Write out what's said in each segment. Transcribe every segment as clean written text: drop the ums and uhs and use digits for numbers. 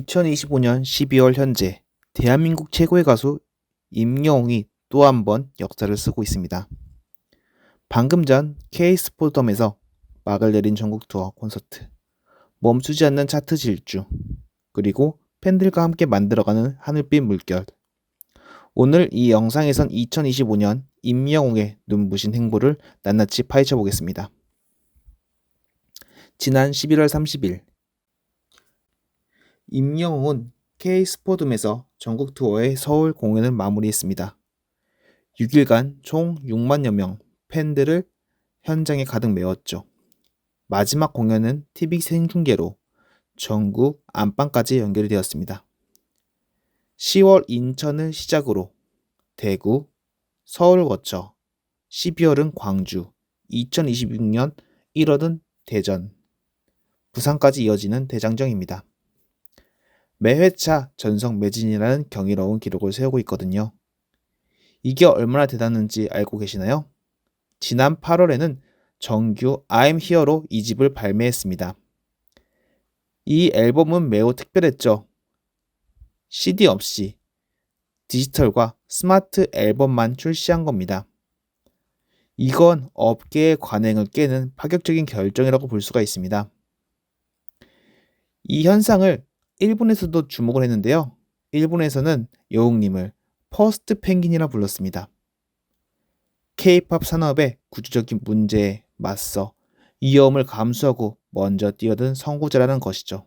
2025년 12월 현재 대한민국 최고의 가수 임영웅이 또 한 번 역사를 쓰고 있습니다. 방금 전 K스포덤에서 막을 내린 전국 투어 콘서트, 멈추지 않는 차트 질주, 그리고 팬들과 함께 만들어가는 하늘빛 물결. 오늘 이 영상에선 2025년 임영웅의 눈부신 행보를 낱낱이 파헤쳐 보겠습니다. 지난 11월 30일 임영웅은 K스포덤에서 전국 투어의 서울 공연을 마무리했습니다. 6일간 총 6만여 명 팬들을 현장에 가득 메웠죠. 마지막 공연은 TV 생중계로 전국 안방까지 연결이 되었습니다. 10월 인천을 시작으로 대구, 서울 거쳐 12월은 광주, 2026년 1월은 대전, 부산까지 이어지는 대장정입니다. 매 회차 전성 매진이라는 경이로운 기록을 세우고 있거든요. 이게 얼마나 대단한지 알고 계시나요? 지난 8월에는 정규 I'm Here로 2집을 발매했습니다. 이 앨범은 매우 특별했죠. CD 없이 디지털과 스마트 앨범만 출시한 겁니다. 이건 업계의 관행을 깨는 파격적인 결정이라고 볼 수가 있습니다. 이 현상을 일본에서도 주목을 했는데요. 일본에서는 여웅님을 퍼스트 펭귄이라 불렀습니다. K-팝 산업의 구조적인 문제에 맞서 위험을 감수하고 먼저 뛰어든 선구자라는 것이죠.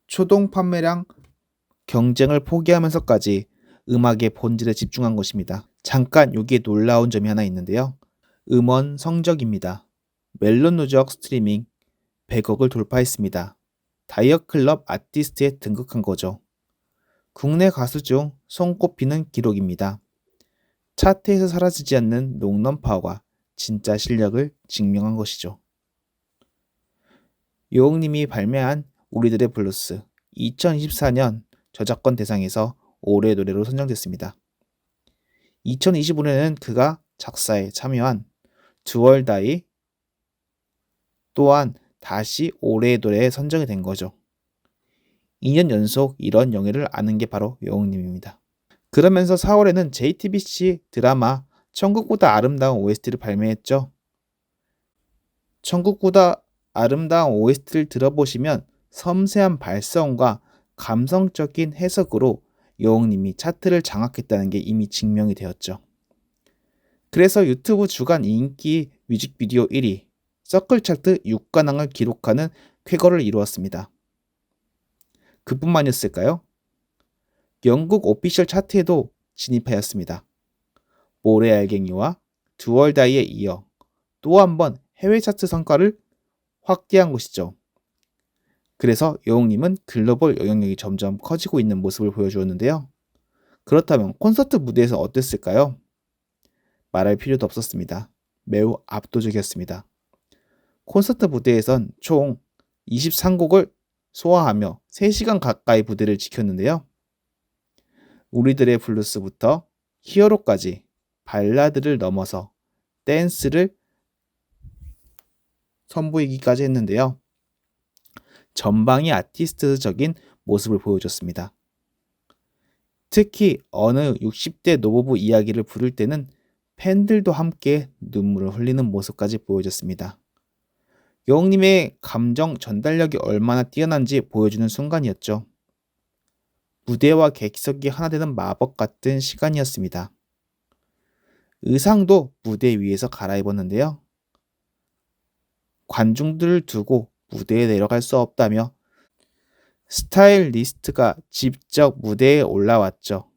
초동 판매량 경쟁을 포기하면서까지 음악의 본질에 집중한 것입니다. 잠깐 여기에 놀라운 점이 하나 있는데요. 음원 성적입니다. 멜론 누적 스트리밍 100억을 돌파했습니다. 다이어 클럽 아티스트에 등극한 거죠. 국내 가수 중 손꼽히는 기록입니다. 차트에서 사라지지 않는 녹넘파워가 진짜 실력을 증명한 것이죠. 여웅님이 발매한 우리들의 블루스 2024년 저작권 대상에서 올해의 노래로 선정됐습니다. 2025년에는 그가 작사에 참여한 두얼다이 또한 다시 올해의 노래에 선정이 된 거죠. 2년 연속 이런 영예를 아는 게 바로 여웅님입니다. 그러면서 4월에는 JTBC 드라마 천국보다 아름다운 OST를 발매했죠. 천국보다 아름다운 OST를 들어보시면 섬세한 발성과 감성적인 해석으로 여웅님이 차트를 장악했다는 게 이미 증명이 되었죠. 그래서 유튜브 주간 인기 뮤직비디오 1위, 서클 차트 6관왕을 기록하는 쾌거를 이루었습니다. 그뿐만이었을까요? 영국 오피셜 차트에도 진입하였습니다. 모래알갱이와 두얼다이에 이어 또 한 번 해외 차트 성과를 확대한 것이죠. 그래서 여웅님은 글로벌 영향력이 점점 커지고 있는 모습을 보여주었는데요. 그렇다면 콘서트 무대에서 어땠을까요? 말할 필요도 없었습니다. 매우 압도적이었습니다. 콘서트 무대에선 총 23곡을 소화하며 3시간 가까이 무대를 지켰는데요. 우리들의 블루스부터 히어로까지 발라드를 넘어서 댄스를 선보이기까지 했는데요. 전방위 아티스트적인 모습을 보여줬습니다. 특히 어느 60대 노부부 이야기를 부를 때는 팬들도 함께 눈물을 흘리는 모습까지 보여줬습니다. 여웅님의 감정 전달력이 얼마나 뛰어난지 보여주는 순간이었죠. 무대와 객석이 하나 되는 마법 같은 시간이었습니다. 의상도 무대 위에서 갈아입었는데요. 관중들을 두고 무대에 내려갈 수 없다며 스타일리스트가 직접 무대에 올라왔죠.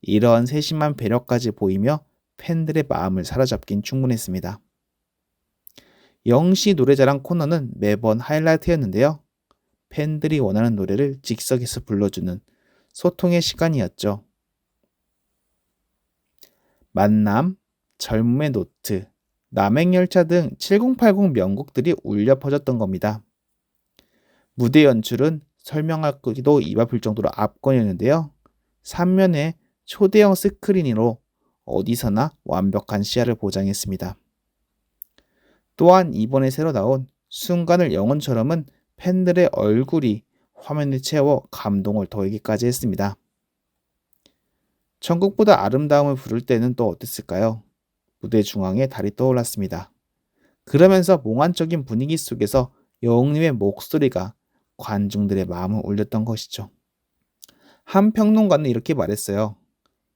이러한 세심한 배려까지 보이며 팬들의 마음을 사로잡긴 충분했습니다. 영시 노래자랑 코너는 매번 하이라이트였는데요. 팬들이 원하는 노래를 즉석에서 불러주는 소통의 시간이었죠. 만남, 젊음의 노트, 남행열차 등 7080 명곡들이 울려 퍼졌던 겁니다. 무대 연출은 설명하기도 입 아플 정도로 압권이었는데요. 3면의 초대형 스크린으로 어디서나 완벽한 시야를 보장했습니다. 또한 이번에 새로 나온 순간을 영혼처럼은 팬들의 얼굴이 화면에 채워 감동을 더하기까지 했습니다. 천국보다 아름다움을 부를 때는 또 어땠을까요? 무대 중앙에 달이 떠올랐습니다. 그러면서 몽환적인 분위기 속에서 여웅님의 목소리가 관중들의 마음을 울렸던 것이죠. 한 평론가는 이렇게 말했어요.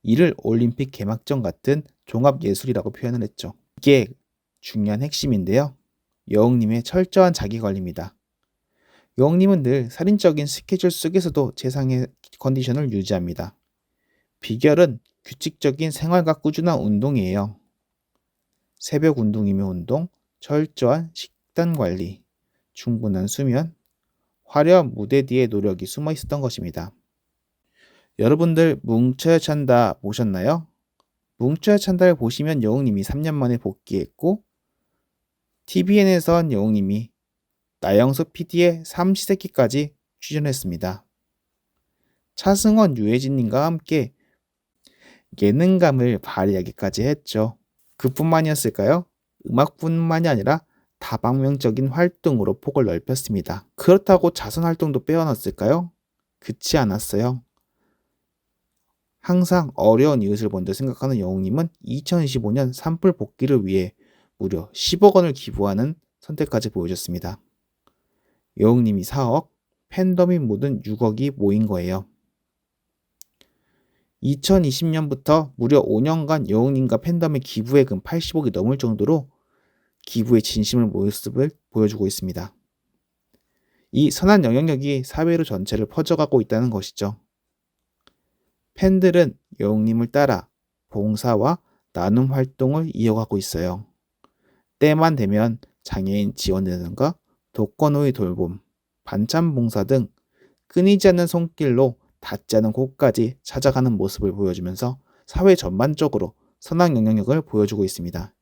이를 올림픽 개막전 같은 종합예술이라고 표현을 했죠. 이게 중요한 핵심인데요. 여웅님의 철저한 자기관리입니다. 여웅님은 늘 살인적인 스케줄 속에서도 최상의 컨디션을 유지합니다. 비결은 규칙적인 생활과 꾸준한 운동이에요. 새벽 운동이며 운동, 철저한 식단 관리, 충분한 수면, 화려한 무대 뒤에 노력이 숨어 있었던 것입니다. 여러분들 뭉쳐야 찬다 보셨나요? 뭉쳐야 찬다를 보시면 여웅님이 3년 만에 복귀했고 TVN에선 여웅님이 나영석 PD의 삼시세끼까지 출연했습니다. 차승원, 유해진님과 함께 예능감을 발휘하기까지 했죠. 그뿐만이었을까요? 음악뿐만이 아니라 다방면적인 활동으로 폭을 넓혔습니다. 그렇다고 자선 활동도 빼어났을까요? 그렇지 않았어요. 항상 어려운 이웃을 먼저 생각하는 여웅님은 2025년 산불 복귀를 위해 무려 10억 원을 기부하는 선택까지 보여줬습니다. 여웅님이 4억, 팬덤이 모든 6억이 모인 거예요. 2020년부터 무려 5년간 여웅님과 팬덤의 기부액은 80억이 넘을 정도로 기부의 진심을 모습을 보여주고 있습니다. 이 선한 영향력이 사회로 전체를 퍼져가고 있다는 것이죠. 팬들은 여웅님을 따라 봉사와 나눔 활동을 이어가고 있어요. 때만 되면 장애인 지원이라든가 독거노인 돌봄, 반찬 봉사 등 끊이지 않는 손길로 닿지 않은 곳까지 찾아가는 모습을 보여주면서 사회 전반적으로 선한 영향력을 보여주고 있습니다.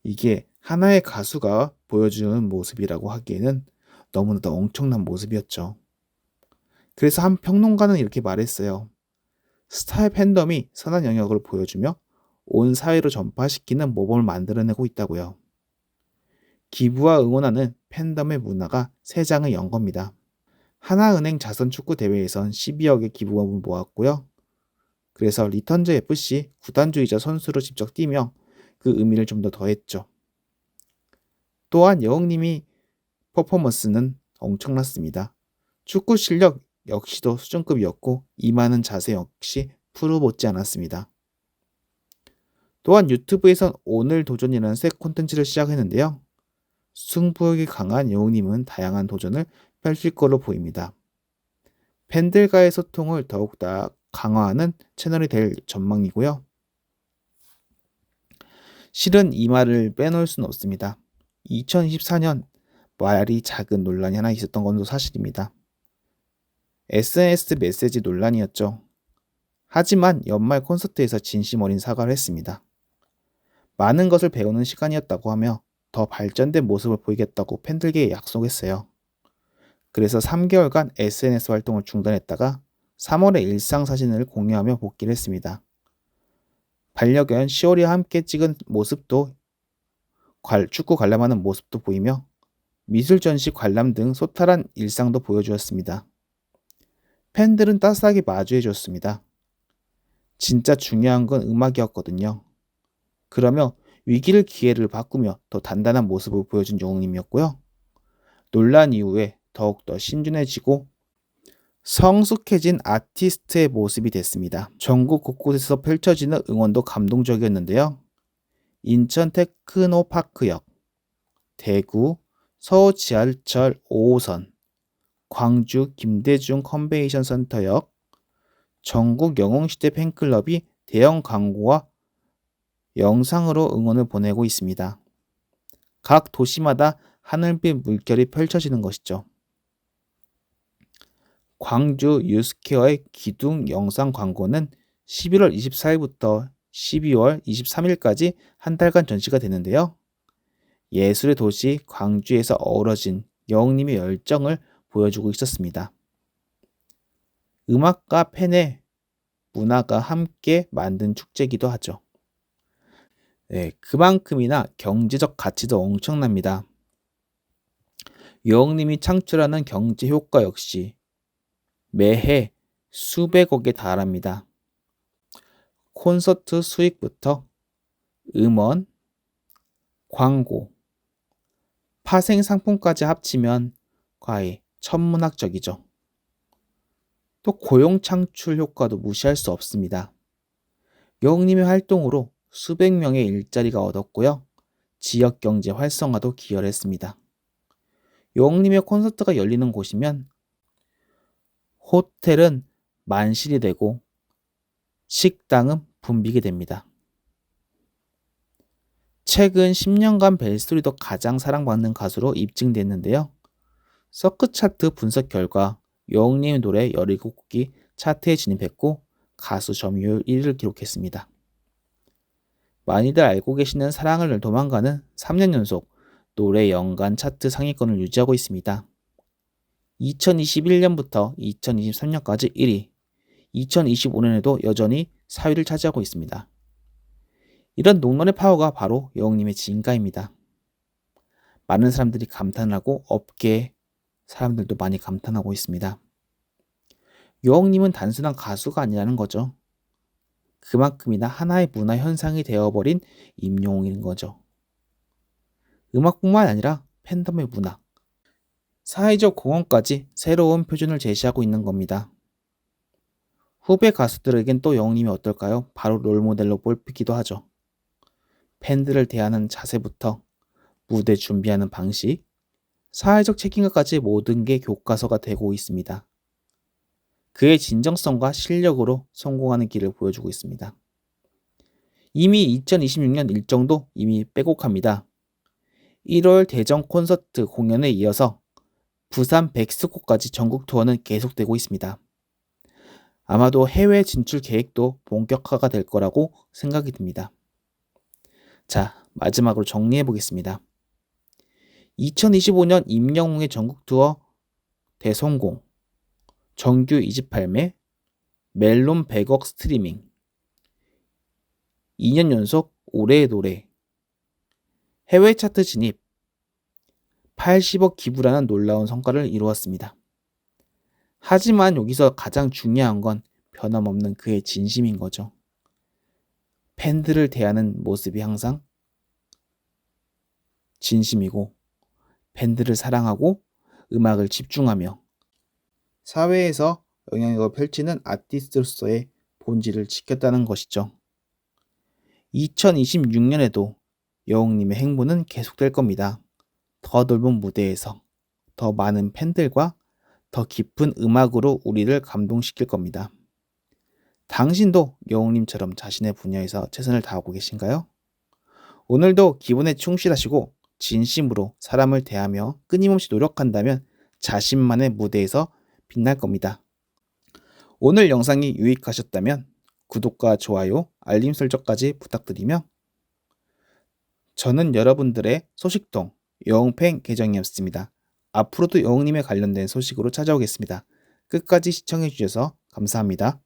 이게 하나의 가수가 보여주는 모습이라고 하기에는 너무나도 엄청난 모습이었죠. 그래서 한 평론가는 이렇게 말했어요. 스타의 팬덤이 선한 영역을 보여주며 온 사회로 전파시키는 모범을 만들어내고 있다고요. 기부와 응원하는 팬덤의 문화가 세상을 연 겁니다. 하나은행 자선축구대회에선 12억의 기부금을 모았고요. 그래서 리턴즈 FC 구단주이자 선수로 직접 뛰며 그 의미를 좀 더 더했죠. 또한 여웅님이 퍼포먼스는 엄청났습니다. 축구 실력 역시도 수준급이었고 임하는 자세 역시 프로 못지 않았습니다. 또한 유튜브에선 오늘 도전이라는 새 콘텐츠를 시작했는데요. 승부욕이 강한 여웅님은 다양한 도전을 펼칠 것으로 보입니다. 팬들과의 소통을 더욱더 강화하는 채널이 될 전망이고요. 실은 이 말을 빼놓을 수는 없습니다. 2024년 말이 작은 논란이 하나 있었던 것도 사실입니다. SNS 메시지 논란이었죠. 하지만 연말 콘서트에서 진심 어린 사과를 했습니다. 많은 것을 배우는 시간이었다고 하며 더 발전된 모습을 보이겠다고 팬들에게 약속했어요. 그래서 3개월간 SNS 활동을 중단했다가 3월에 일상 사진을 공유하며 복귀를 했습니다. 반려견 시오리와 함께 찍은 모습도 축구 관람하는 모습도 보이며 미술 전시 관람 등 소탈한 일상도 보여주었습니다. 팬들은 따스하게 마주해 줬습니다. 진짜 중요한 건 음악이었거든요. 그러며 위기를 기회를 바꾸며 더 단단한 모습을 보여준 여웅님이었고요. 논란 이후에 더욱더 신중해지고 성숙해진 아티스트의 모습이 됐습니다. 전국 곳곳에서 펼쳐지는 응원도 감동적이었는데요. 인천 테크노파크역, 대구 서울 지하철 5호선, 광주 김대중 컨벤션 센터역, 전국 영웅시대 팬클럽이 대형 광고와 영상으로 응원을 보내고 있습니다. 각 도시마다 하늘빛 물결이 펼쳐지는 것이죠. 광주 유스케어의 기둥 영상 광고는 11월 24일부터 12월 23일까지 한 달간 전시가 되는데요. 예술의 도시 광주에서 어우러진 여웅님의 열정을 보여주고 있었습니다. 음악과 팬의 문화가 함께 만든 축제이기도 하죠. 그만큼이나 경제적 가치도 엄청납니다. 여웅님이 창출하는 경제 효과 역시 매해 수백억에 달합니다. 콘서트 수익부터 음원, 광고, 파생 상품까지 합치면 거의 천문학적이죠. 또 고용 창출 효과도 무시할 수 없습니다. 여웅님의 활동으로 수백 명의 일자리가 얻었고요. 지역 경제 활성화도 기여를 했습니다. 여웅님의 콘서트가 열리는 곳이면 호텔은 만실이 되고 식당은 붐비게 됩니다. 최근 10년간 벨소리도 가장 사랑받는 가수로 입증됐는데요. 서크 차트 분석 결과 여웅님의 노래 17곡이 차트에 진입했고 가수 점유율 1위를 기록했습니다. 많이들 알고 계시는 사랑을 도망가는 3년 연속 노래 연간 차트 상위권을 유지하고 있습니다. 2021년부터 2023년까지 1위, 2025년에도 여전히 4위를 차지하고 있습니다. 이런 농론의 파워가 바로 여웅님의 진가입니다. 많은 사람들이 감탄하고 업계 사람들도 많이 감탄하고 있습니다. 여웅님은 단순한 가수가 아니라는 거죠. 그만큼이나 하나의 문화 현상이 되어버린 임영웅인 거죠. 음악뿐만 아니라 팬덤의 문화, 사회적 공헌까지 새로운 표준을 제시하고 있는 겁니다. 후배 가수들에겐 또 여웅님이 어떨까요? 바로 롤모델로 뽑히기도 하죠. 팬들을 대하는 자세부터 무대 준비하는 방식, 사회적 책임감까지 모든 게 교과서가 되고 있습니다. 그의 진정성과 실력으로 성공하는 길을 보여주고 있습니다. 이미 2026년 일정도 이미 빼곡합니다. 1월 대전 콘서트 공연에 이어서 부산 백스코까지 전국 투어는 계속되고 있습니다. 아마도 해외 진출 계획도 본격화가 될 거라고 생각이 듭니다. 자, 마지막으로 정리해 보겠습니다. 2025년 임영웅의 전국 투어 대성공, 정규 2집 발매, 멜론 100억 스트리밍, 2년 연속 올해의 노래, 해외 차트 진입, 80억 기부라는 놀라운 성과를 이루었습니다. 하지만 여기서 가장 중요한 건 변함없는 그의 진심인 거죠. 팬들을 대하는 모습이 항상 진심이고 팬들을 사랑하고 음악을 집중하며 사회에서 영향력을 펼치는 아티스트로서의 본질을 지켰다는 것이죠. 2026년에도 여웅님의 행보는 계속될 겁니다. 더 넓은 무대에서 더 많은 팬들과 더 깊은 음악으로 우리를 감동시킬 겁니다. 당신도 여웅님처럼 자신의 분야에서 최선을 다하고 계신가요? 오늘도 기본에 충실하시고 진심으로 사람을 대하며 끊임없이 노력한다면 자신만의 무대에서 빛날 겁니다. 오늘 영상이 유익하셨다면 구독과 좋아요, 알림 설정까지 부탁드리며 저는 여러분들의 소식통 여웅팬 계정이었습니다. 앞으로도 여웅님에 관련된 소식으로 찾아오겠습니다. 끝까지 시청해주셔서 감사합니다.